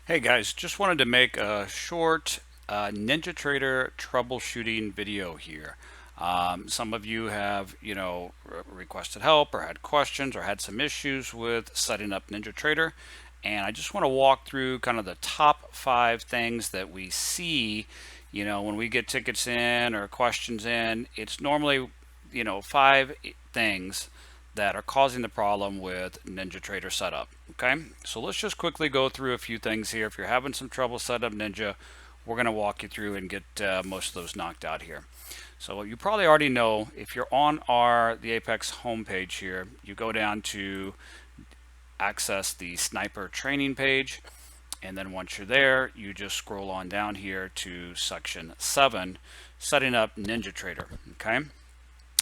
Hey guys, just wanted to make a short NinjaTrader troubleshooting video here. Some of you have, requested help or had questions or had some issues with setting up NinjaTrader, and I just want to walk through kind of the top 5 things that we see, when we get tickets in or questions in. It's normally, 5 things that are causing the problem with NinjaTrader setup. Okay, so let's just quickly go through a few things here. If you're having some trouble setting up Ninja, we're going to walk you through and get most of those knocked out here. So you probably already know, if you're on the Apex homepage here, you go down to access the sniper training page, and then once you're there, you just scroll on down here to section 7, setting up NinjaTrader. Okay,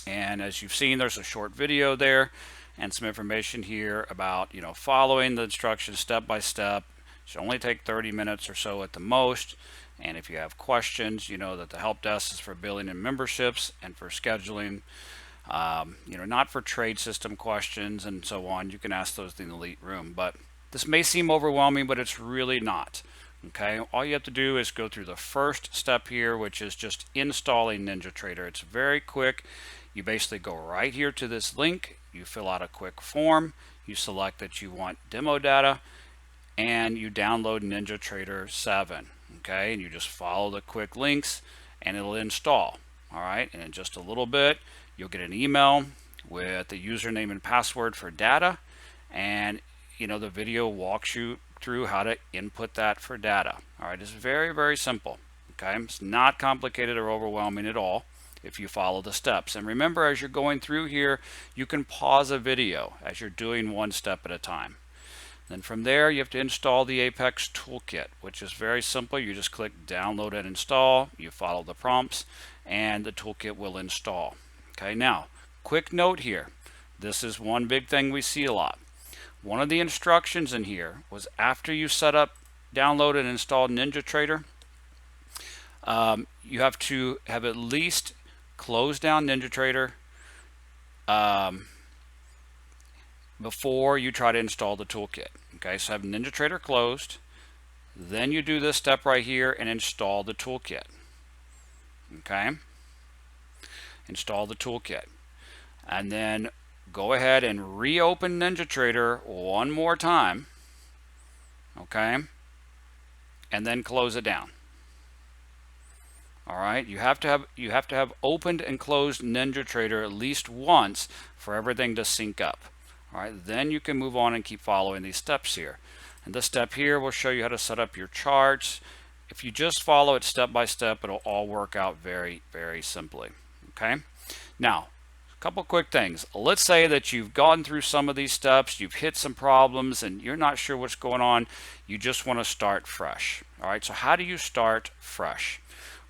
and as you've seen, there's a short video there and some information here about, following the instructions step by step. It should only take 30 minutes or so at the most. And if you have questions, you know that the help desk is for billing and memberships and for scheduling, not for trade system questions and so on. You can ask those in the elite room, but this may seem overwhelming, but it's really not. Okay, all you have to do is go through the first step here, which is just installing NinjaTrader. It's very quick. You basically go right here to this link, you fill out a quick form, you select that you want demo data, and you download NinjaTrader 7. Okay, and you just follow the quick links and it'll install. All right, and in just a little bit, you'll get an email with the username and password for data, and the video walks you through how to input that for data. All right, it's very, very simple. Okay, it's not complicated or overwhelming at all if you follow the steps. And remember, as you're going through here, you can pause a video as you're doing one step at a time. Then from there, you have to install the Apex Toolkit, which is very simple. You just click download and install, you follow the prompts, and the toolkit will install. Okay, now, quick note here. This is one big thing we see a lot. One of the instructions in here was, after you set up, download and install NinjaTrader, you have to have at least closed down NinjaTrader before you try to install the toolkit. Okay, so have NinjaTrader closed, then you do this step right here and install the toolkit. Okay, install the toolkit, and then go ahead and reopen NinjaTrader one more time. Okay, and then close it down. All right, you have to have opened and closed NinjaTrader at least once for everything to sync up. All right, then you can move on and keep following these steps here. And this step here will show you how to set up your charts. If you just follow it step by step, it'll all work out very, very simply. Okay, now a couple quick things. Let's say that you've gone through some of these steps, you've hit some problems, and you're not sure what's going on. You just want to start fresh. All right, so how do you start fresh?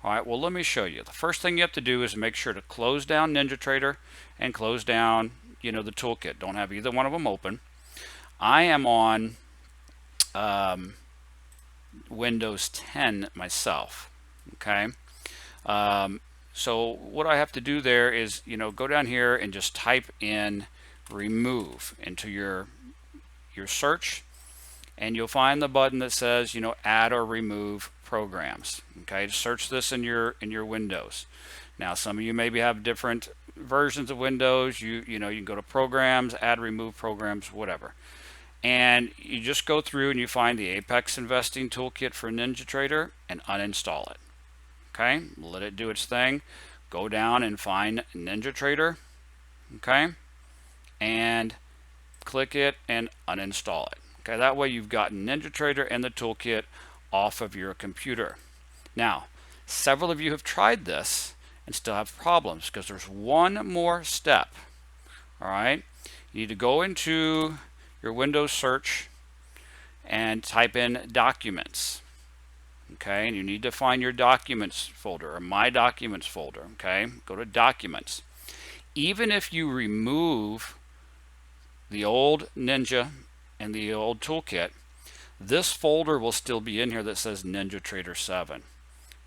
All right, well, let me show you. The first thing you have to do is make sure to close down NinjaTrader and close down, the toolkit. Don't have either one of them open. I am on Windows 10 myself. Okay, so what I have to do there is, go down here and just type in remove into your search, and you'll find the button that says, add or remove programs. Okay, search this in your Windows. Now, some of you maybe have different versions of Windows. You can go to programs, add, remove programs, whatever, and you just go through and you find the Apex Investing Toolkit for NinjaTrader and uninstall it. Okay, let it do its thing. Go down and find NinjaTrader. Okay, and click it and uninstall it. Okay, that way you've got NinjaTrader and the toolkit off of your computer. Now, several of you have tried this and still have problems, because there's one more step. All right, you need to go into your Windows search and type in documents. Okay, and you need to find your documents folder or my documents folder. Okay, go to documents. Even if you remove the old Ninja and the old toolkit, this folder will still be in here that says NinjaTrader 7.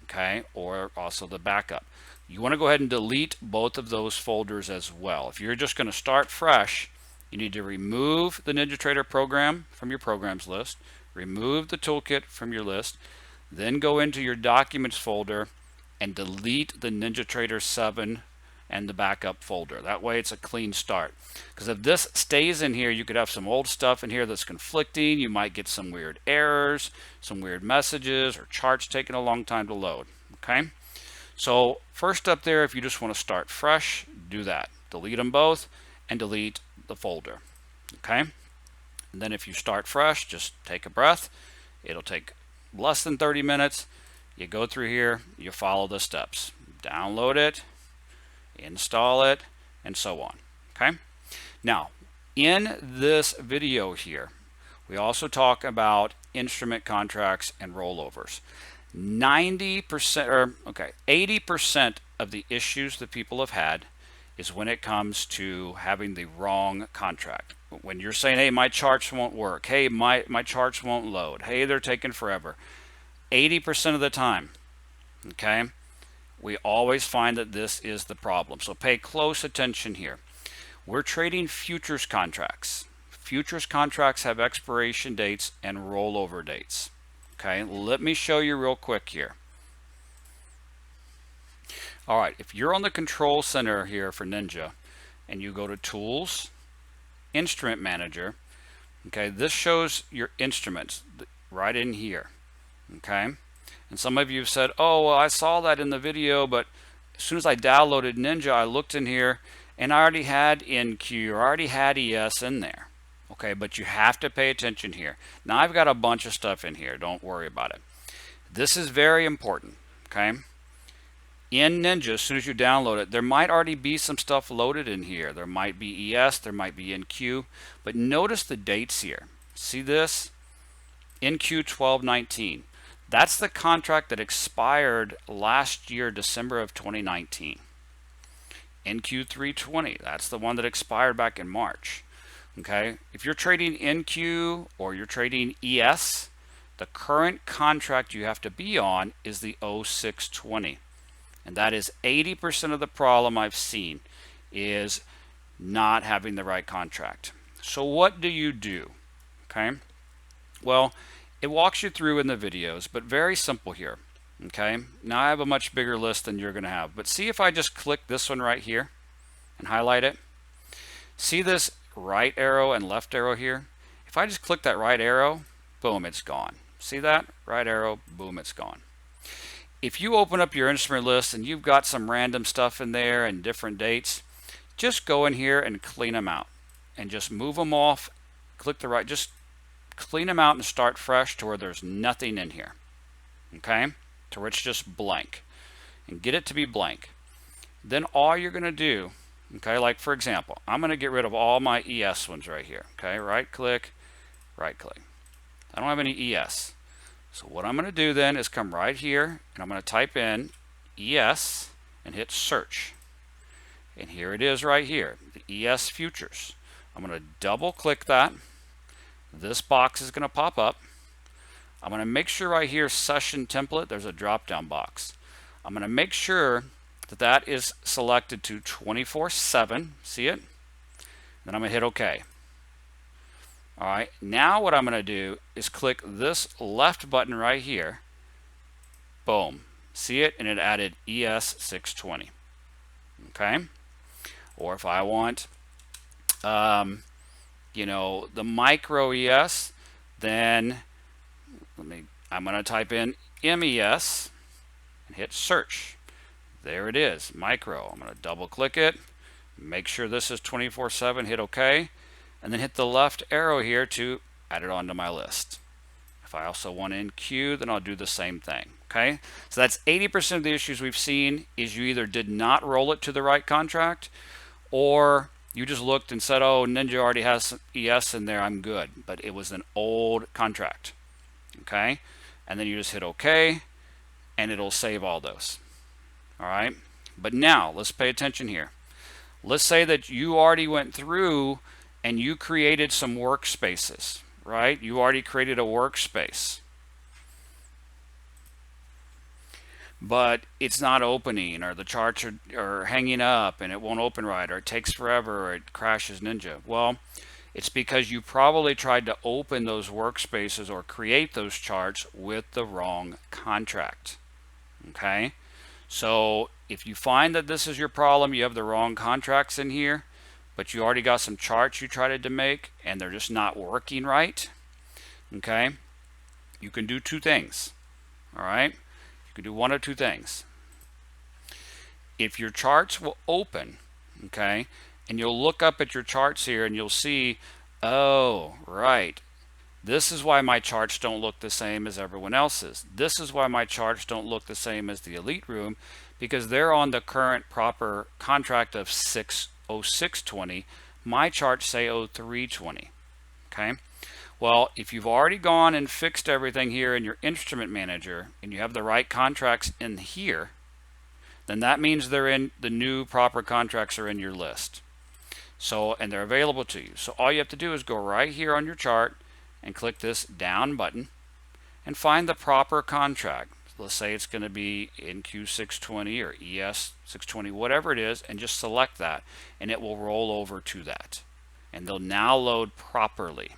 Okay, or also the backup. You want to go ahead and delete both of those folders as well. If you're just going to start fresh, you need to remove the NinjaTrader program from your programs list, remove the toolkit from your list, then go into your documents folder and delete the NinjaTrader 7 and the backup folder. That way it's a clean start. Because if this stays in here, you could have some old stuff in here that's conflicting. You might get some weird errors, some weird messages, or charts taking a long time to load. Okay? So first up there, if you just want to start fresh, do that. Delete them both and delete the folder. Okay? And then if you start fresh, just take a breath. It'll take less than 30 minutes. You go through here, you follow the steps. Download it, install it, and so on. Okay? Now, in this video here, we also talk about instrument contracts and rollovers. 80% of the issues that people have had is when it comes to having the wrong contract. When you're saying, hey, my charts won't work, hey, my charts won't load, hey, they're taking forever. 80% of the time, okay, we always find that this is the problem. So pay close attention here. We're trading futures contracts. Futures contracts have expiration dates and rollover dates. Okay, let me show you real quick here. All right, if you're on the control center here for Ninja and you go to Tools, Instrument Manager, okay, this shows your instruments right in here. Okay, and some of you have said, oh, well, I saw that in the video, but as soon as I downloaded Ninja, I looked in here and I already had NQ or already had ES in there. Okay, but you have to pay attention here. Now I've got a bunch of stuff in here, don't worry about it. This is very important. Okay, in Ninja, as soon as you download it, there might already be some stuff loaded in here. There might be ES, there might be NQ, but notice the dates here. See this? NQ 1219. That's the contract that expired last year, December of 2019. NQ 320, that's the one that expired back in March. Okay, if you're trading NQ or you're trading ES, the current contract you have to be on is the 0620. And that is 80% of the problem I've seen is not having the right contract. So what do you do? Okay, well, it walks you through in the videos, but very simple here. Okay, now I have a much bigger list than you're going to have, but see if I just click this one right here and highlight it. See this right arrow and left arrow here? If I just click that right arrow, boom, it's gone. See that? Right arrow, boom, it's gone. If you open up your instrument list and you've got some random stuff in there and different dates, just go in here and clean them out and just move them off. Click the right, just clean them out and start fresh to where there's nothing in here. Okay, to where it's just blank, and get it to be blank. Then all you're going to do, okay, like for example, I'm going to get rid of all my ES ones right here. Okay, right click. I don't have any ES. So what I'm going to do then is come right here and I'm going to type in ES and hit search. And here it is right here, the ES futures. I'm going to double click that. This box is going to pop up. I'm going to make sure right here, session template, there's a drop down box. I'm going to make sure that that is selected to 24/7. See it? Then I'm going to hit OK. All right, now what I'm going to do is click this left button right here. Boom. See it? And it added ES 620. Okay. Or if I want, you know, the micro ES, then I'm going to type in MES and hit search. There it is, micro. I'm going to double click it, make sure this is 24/7, hit OK. And then hit the left arrow here to add it onto my list. If I also want NQ, then I'll do the same thing. Okay, so that's 80% of the issues we've seen is you either did not roll it to the right contract, or you just looked and said, oh, Ninja already has ES in there, I'm good. But it was an old contract. Okay, and then you just hit OK, and it'll save all those. All right, but now let's pay attention here. Let's say that you already went through and you created some workspaces, right? You already created a workspace, but it's not opening, or the charts are hanging up and it won't open right, or it takes forever, or it crashes Ninja. Well, It's because you probably tried to open those workspaces or create those charts with the wrong contract. Okay, so if you find that this is your problem, you have the wrong contracts in here, but you already got some charts you tried to make and they're just not working right, okay, you can do two things. All right, you can do one of two things. If your charts will open, okay, and you'll look up at your charts here and you'll see, oh, right, this is why my charts don't look the same as everyone else's. This is why my charts don't look the same as the elite room, because they're on the current proper contract of 60620. My charts say 0320. Okay. Well, if you've already gone and fixed everything here in your instrument manager and you have the right contracts in here, then that means they're in the new proper contracts are in your list. So, and they're available to you. So all you have to do is go right here on your chart and click this down button and find the proper contract. Let's say it's going to be in Q620 or ES620, whatever it is, and just select that and it will roll over to that. And they'll now load properly.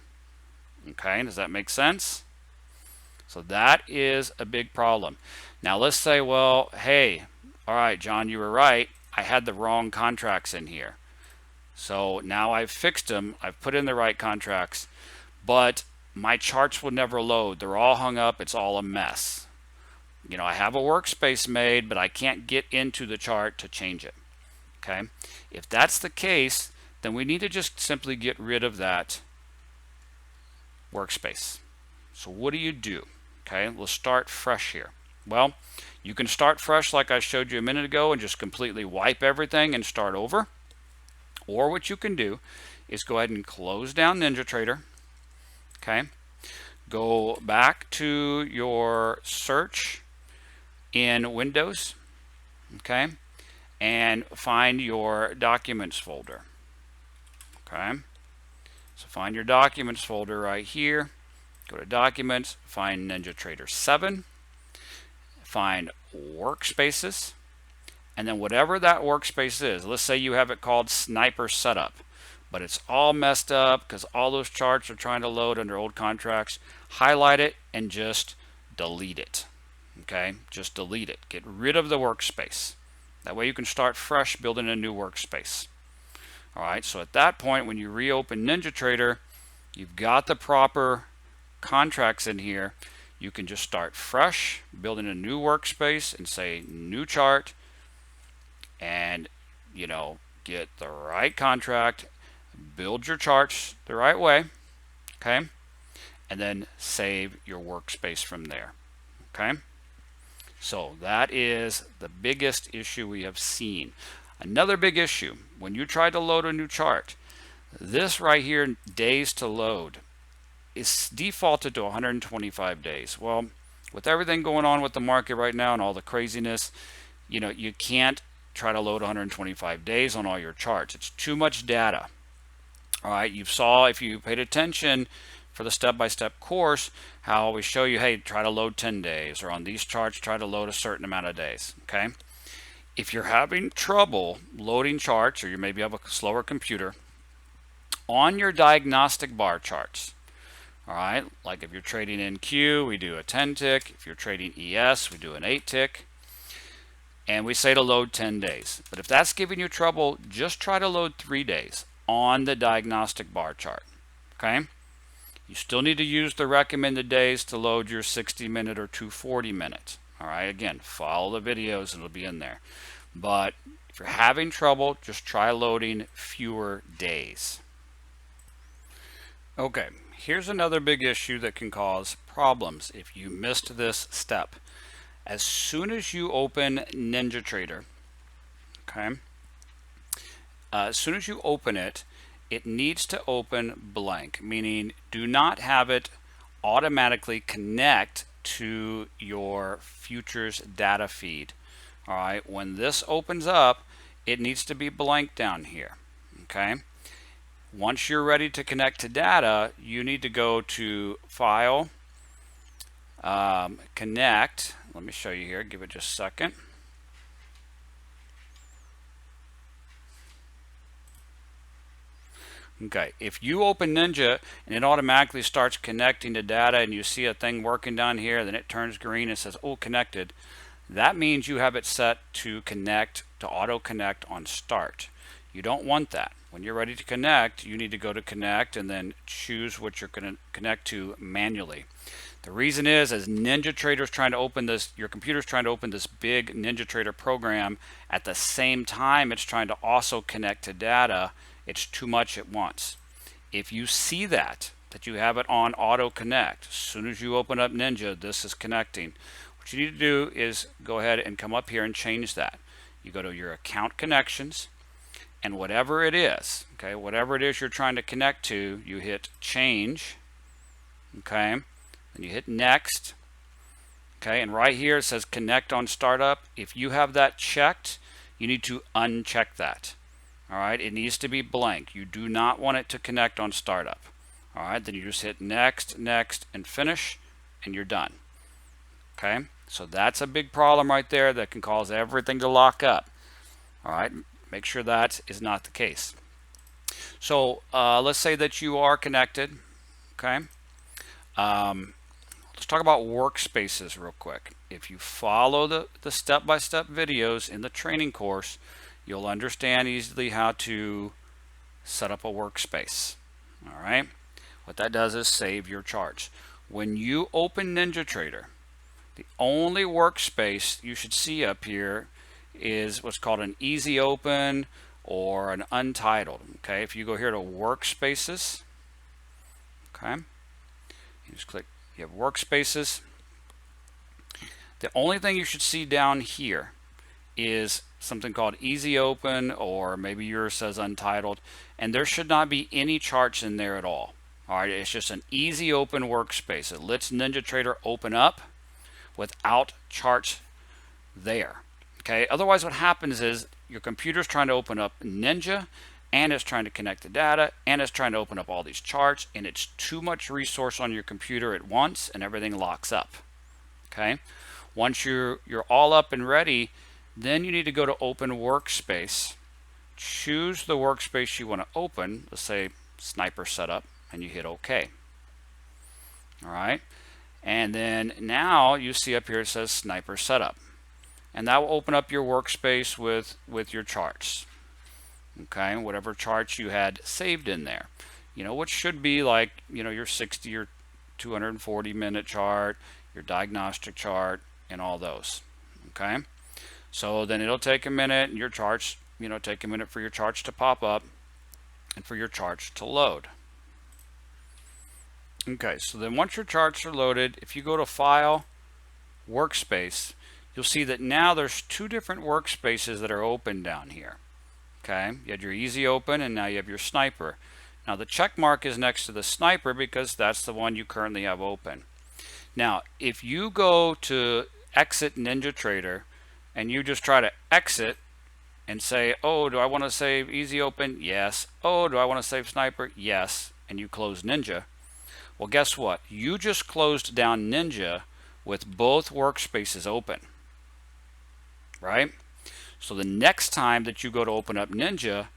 Okay, does that make sense? So that is a big problem. Now let's say, well, hey, all right, John, you were right. I had the wrong contracts in here. So now I've fixed them. I've put in the right contracts, but my charts will never load. They're all hung up. It's all a mess. You know, I have a workspace made, but I can't get into the chart to change it. Okay. If that's the case, then we need to just simply get rid of that workspace. So what do? Okay, we'll start fresh here. Well, you can start fresh like I showed you a minute ago and just completely wipe everything and start over. Or what you can do is go ahead and close down NinjaTrader. Okay, go back to your search in Windows. Okay, and find your documents folder. Okay, so find your documents folder right here. Go to documents, find NinjaTrader 7, find Workspaces, and then whatever that workspace is, let's say you have it called Sniper Setup, but it's all messed up because all those charts are trying to load under old contracts. Highlight it and just delete it. Okay, just delete it. Get rid of the workspace. That way you can start fresh building a new workspace. All right, so at that point, when you reopen NinjaTrader, you've got the proper contracts in here. You can just start fresh, building a new workspace and say new chart, and you know, get the right contract, build your charts the right way, okay, and then save your workspace from there. Okay, so that is the biggest issue we have seen. Another big issue, when you try to load a new chart, this right here, days to load, is defaulted to 125 days. Well, with everything going on with the market right now and all the craziness, you know, you can't try to load 125 days on all your charts. It's too much data. All right, you saw, if you paid attention for the step-by-step course, how we show you, hey, try to load 10 days, or on these charts, try to load a certain amount of days. Okay, if you're having trouble loading charts, or you maybe have a slower computer, on your diagnostic bar charts, all right, like if you're trading in Q, we do a 10 tick. If you're trading ES, we do an 8 tick. And we say to load 10 days. But if that's giving you trouble, just try to load 3 days on the diagnostic bar chart. Okay? You still need to use the recommended days to load your 60-minute or 240-minute. All right, again, follow the videos, it'll be in there. But if you're having trouble, just try loading fewer days. Okay, here's another big issue that can cause problems if you missed this step. As soon as you open NinjaTrader, okay, as soon as you open it, it needs to open blank, meaning do not have it automatically connect to your futures data feed. All right, when this opens up, it needs to be blank down here. Okay, once you're ready to connect to data, you need to go to File, Connect. Let me show you here, give it just a second. Okay, if you open Ninja and it automatically starts connecting to data and you see a thing working down here, then it turns green and says, oh, connected, that means you have it set to connect, to auto connect on start. You don't want that. When you're ready to connect, you need to go to connect and then choose what you're going to connect to manually. The reason is, as NinjaTrader's trying to open this, your computer's trying to open this big NinjaTrader program at the same time it's trying to also connect to data. It's too much at once. If you see that you have it on auto connect, as soon as you open up Ninja, this is connecting. What you need to do is go ahead and come up here and change that. You go to your account connections, and whatever it is, okay, whatever it is you're trying to connect to, you hit change, okay, then you hit next, okay, and right here it says connect on startup. If you have that checked, you need to uncheck that. All right, it needs to be blank. You do not want it to connect on startup. All right, then you just hit next, next, and finish, and you're done. Okay, so that's a big problem right there that can cause everything to lock up. All right, make sure that is not the case. So let's say that you are connected. Okay, let's talk about Workspaces real quick. If you follow the step-by-step videos in the training course, you'll understand easily how to set up a workspace. All right, what that does is save your charts. When you open NinjaTrader, the only workspace you should see up here is what's called an easy open or an untitled. Okay, if you go here to Workspaces, okay, you just click, you have Workspaces. The only thing you should see down here is something called easy open, or maybe yours says untitled, and there should not be any charts in there at all. All right, it's just an easy open workspace. It lets NinjaTrader open up without charts there. Okay, otherwise what happens is your computer's trying to open up Ninja, and it's trying to connect the data, and it's trying to open up all these charts, and it's too much resource on your computer at once, and everything locks up. Okay, once you're all up and ready, then you need to go to open workspace, choose the workspace you want to open, let's say sniper setup, and you hit OK. All right, and then now you see up here it says sniper setup, and that will open up your workspace with your charts. Okay, whatever charts you had saved in there, you know, which should be like, you know, your 60 or 240 minute chart, your diagnostic chart, and all those. Okay, so then it'll take a minute, and your charts, you know, take a minute for your charts to pop up and for your charts to load. Okay, so then once your charts are loaded, if you go to File, Workspace, you'll see that now there's two different workspaces that are open down here. Okay, you had your easy open, and now you have your sniper. Now the check mark is next to the sniper because that's the one you currently have open. Now if you go to exit NinjaTrader and you just try to exit and say, oh, do I want to save easy open? Yes. Oh, do I want to save sniper? Yes. And you close Ninja. Well, guess what? You just closed down Ninja with both workspaces open, right? So the next time that you go to open up Ninja,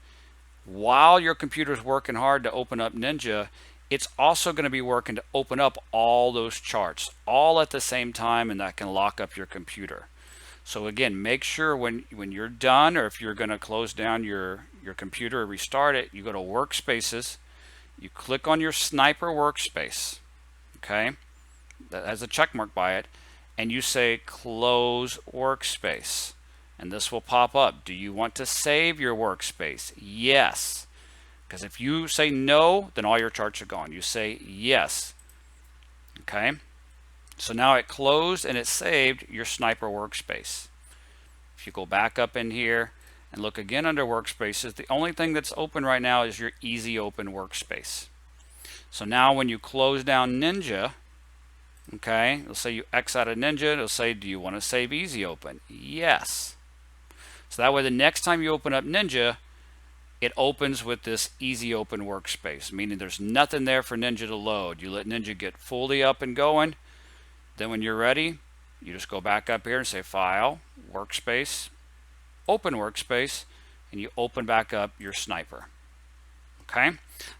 while your computer's working hard to open up Ninja, it's also going to be working to open up all those charts all at the same time, and that can lock up your computer. So again, make sure when you're done, or if you're going to close down your computer or restart it, you go to Workspaces, you click on your sniper workspace, okay, that has a check mark by it, and you say close workspace, and this will pop up. Do you want to save your workspace? Yes, because if you say no, then all your charts are gone. You say yes. Okay, so now it closed and it saved your sniper workspace. If you go back up in here and look again under workspaces, the only thing that's open right now is your easy open workspace. So now when you close down Ninja, okay, it'll say you X out of Ninja, it'll say, do you want to save easy open? Yes. So that way the next time you open up Ninja, it opens with this easy open workspace, meaning there's nothing there for Ninja to load. You let Ninja get fully up and going. Then when you're ready, you just go back up here and say File, Workspace, Open Workspace, and you open back up your sniper. Okay,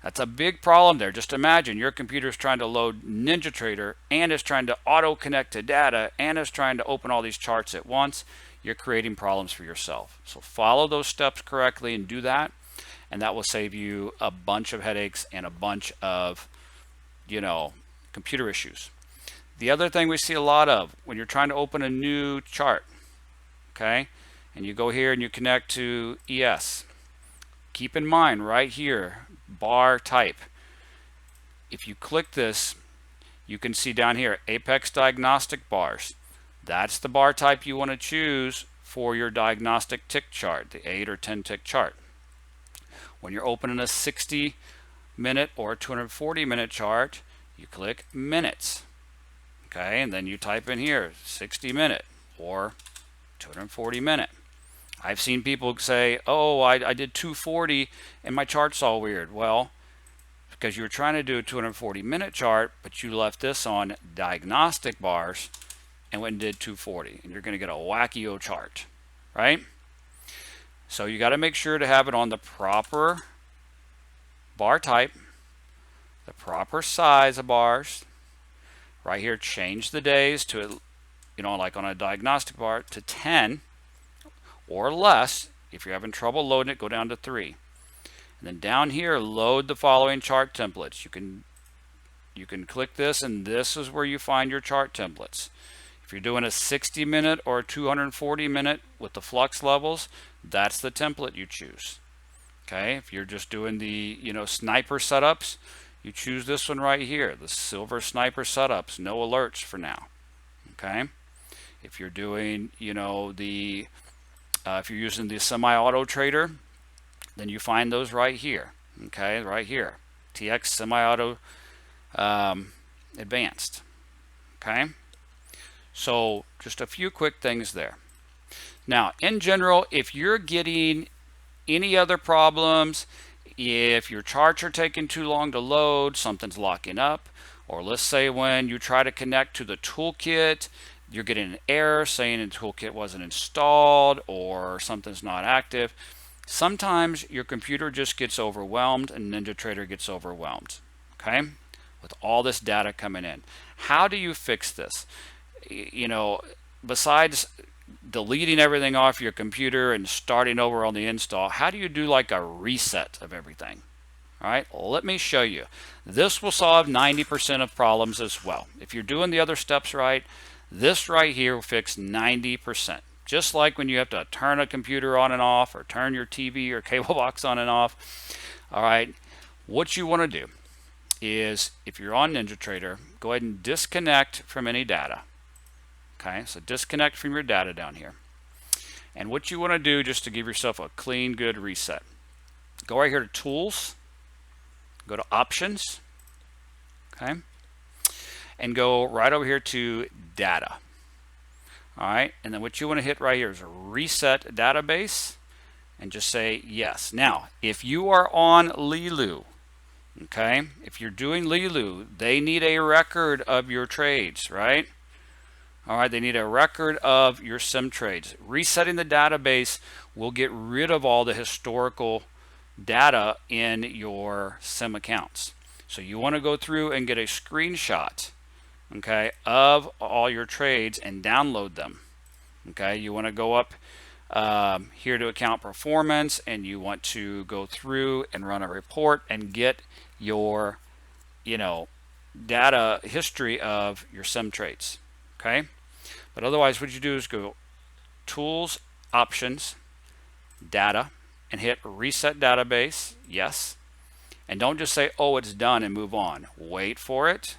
that's a big problem there. Just imagine your computer is trying to load NinjaTrader and is trying to auto connect to data and is trying to open all these charts at once. You're creating problems for yourself. So follow those steps correctly and do that, and that will save you a bunch of headaches and a bunch of, computer issues. The other thing we see a lot of when you're trying to open a new chart, okay, and you go here and you connect to ES, keep in mind right here, bar type. If you click this, you can see down here, Apex Diagnostic Bars. That's the bar type you want to choose for your diagnostic tick chart, the 8 or 10 tick chart. When you're opening a 60-minute or 240-minute chart, you click minutes. Okay, and then you type in here 60-minute or 240-minute. I've seen people say, oh, I did 240 and my chart's all weird. Well, because you were trying to do a 240-minute chart, but you left this on diagnostic bars and went and did 240, and you're going to get a wacky-o chart, right? So you got to make sure to have it on the proper bar type, the proper size of bars. Right here, change the days to, like on a diagnostic bar, to 10 or less. If you're having trouble loading it, go down to 3. And then down here, load the following chart templates. You can click this, and this is where you find your chart templates. If you're doing a 60-minute or a 240-minute with the flux levels, that's the template you choose. Okay, if you're just doing the sniper setups, you choose this one right here, the silver sniper setups, no alerts for now. Okay, if you're doing if you're using the semi-auto trader, then you find those right here. Okay, right here, TX semi-auto advanced. Okay, so just a few quick things there. Now, in general, if you're getting any other problems, if your charts are taking too long to load, something's locking up, or let's say when you try to connect to the toolkit, you're getting an error saying the toolkit wasn't installed or something's not active. Sometimes your computer just gets overwhelmed and NinjaTrader gets overwhelmed, okay, with all this data coming in. How do you fix this? Besides deleting everything off your computer and starting over on the install, how do you do like a reset of everything? All right, let me show you. This will solve 90% of problems as well. If you're doing the other steps right, this right here will fix 90%. Just like when you have to turn a computer on and off, or turn your TV or cable box on and off. All right, what you want to do is, if you're on NinjaTrader, go ahead and disconnect from any data. Okay, so disconnect from your data down here. And what you want to do, just to give yourself a clean, good reset, go right here to Tools, go to Options, okay, and go right over here to Data. All right, and then what you want to hit right here is Reset Database, and just say yes. Now, if you are on Lilu, okay, if you're doing Lilu, they need a record of your trades, right? All right, they need a record of your sim trades. Resetting the database will get rid of all the historical data in your sim accounts. So you want to go through and get a screenshot, okay, of all your trades and download them. Okay, you want to go up here to Account Performance, and you want to go through and run a report and get your, data history of your sim trades. Okay, but otherwise what you do is go Tools, Options, Data, and hit Reset Database, yes. And don't just say, oh, it's done, and move on. Wait for it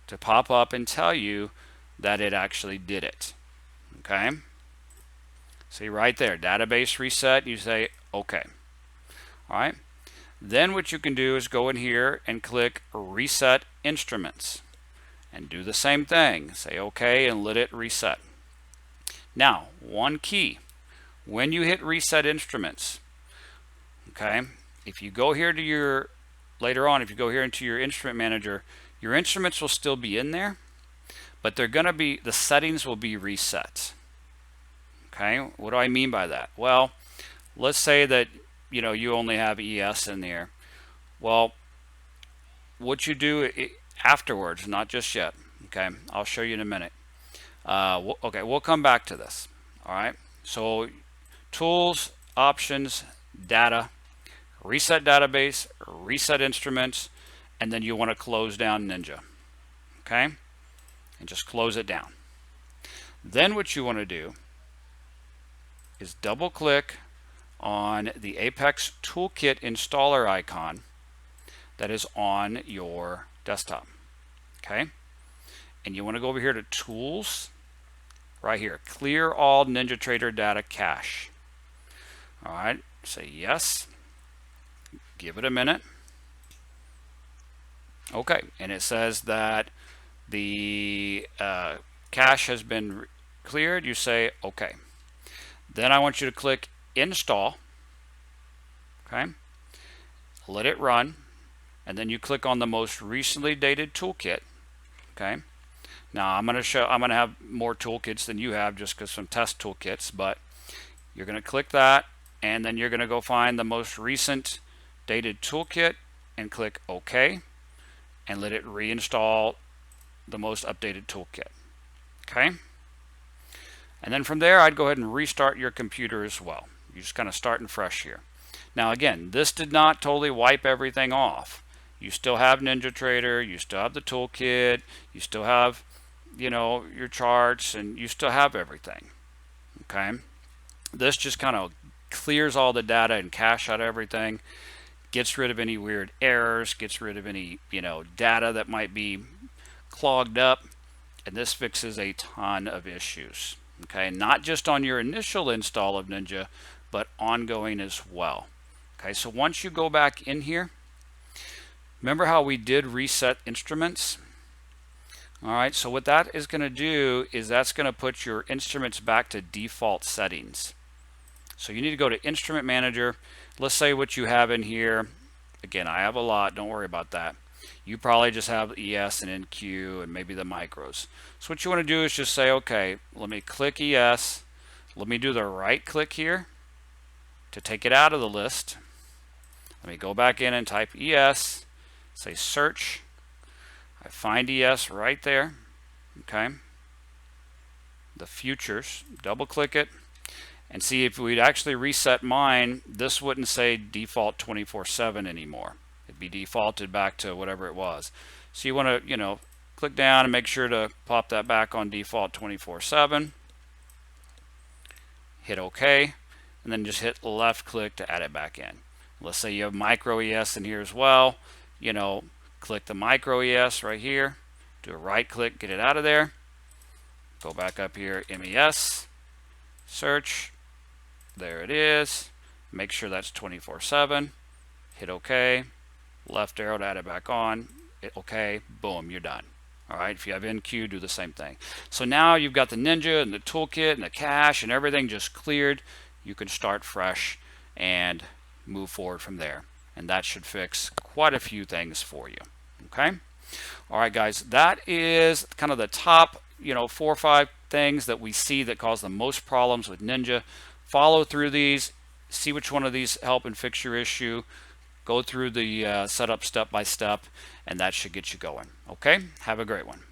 to pop up and tell you that it actually did it. Okay, see right there, database reset, you say okay. All right, then what you can do is go in here and click Reset Instruments and do the same thing. Say okay and let it reset. Now, one key, when you hit Reset Instruments, okay, if you go here to your, later on, if you go here into your instrument manager, your instruments will still be in there, but they're going to be, the settings will be reset. Okay, what do I mean by that? Well, let's say that you only have ES in there. Well, what you do afterwards, not just yet. Okay, I'll show you in a minute. Okay, we'll come back to this. All right, so tools, options, data, reset database, reset instruments, and then you want to close down Ninja. Okay, and just close it down. Then what you want to do is double click on the Apex Toolkit installer icon that is on your desktop. Okay, and you want to go over here to Tools, right here, Clear All NinjaTrader Data Cache. All right, say yes. Give it a minute. Okay, and it says that the cache has been cleared. You say okay. Then I want you to click Install. Okay, let it run, and then you click on the most recently dated toolkit. Okay, now I'm going to have more toolkits than you have just because some test toolkits, but you're going to click that, and then you're going to go find the most recent dated toolkit and click OK, and let it reinstall the most updated toolkit. Okay, and then from there I'd go ahead and restart your computer as well. You're just kind of starting fresh here. Now again, this did not totally wipe everything off. You still have NinjaTrader, you still have the toolkit, you still have your charts, and you still have everything. Okay, this just kind of clears all the data and cache out everything, gets rid of any weird errors, gets rid of any data that might be clogged up, and this fixes a ton of issues. Okay, not just on your initial install of Ninja, but ongoing as well. Okay, so once you go back in here, remember how we did reset instruments? All right, so what that is going to do is that's going to put your instruments back to default settings. So you need to go to Instrument Manager. Let's say what you have in here. Again, I have a lot, don't worry about that. You probably just have ES and NQ and maybe the micros. So what you want to do is just say, okay, let me click ES. Let me do the right click here to take it out of the list. Let me go back in and type ES, say search. I find ES right there. Okay, the futures, double click it, and see if we'd actually reset mine, this wouldn't say default 24/7 anymore. It'd be defaulted back to whatever it was. So you want to click down and make sure to pop that back on default 24/7. Hit OK, and then just hit left click to add it back in. Let's say you have micro ES in here as well. Click the micro ES right here, do a right click, get it out of there, go back up here, MES, search, there it is, make sure that's 24/7, hit OK, left arrow to add it back on, hit OK, boom, you're done. All right, if you have NQ, do the same thing. So now you've got the Ninja and the toolkit and the cache and everything just cleared. You can start fresh and move forward from there, and that should fix quite a few things for you. Okay, all right guys, that is kind of the top 4 or 5 things that we see that cause the most problems with Ninja. Follow through these, see which one of these help and fix your issue, go through the setup step by step, and that should get you going. Okay, have a great one.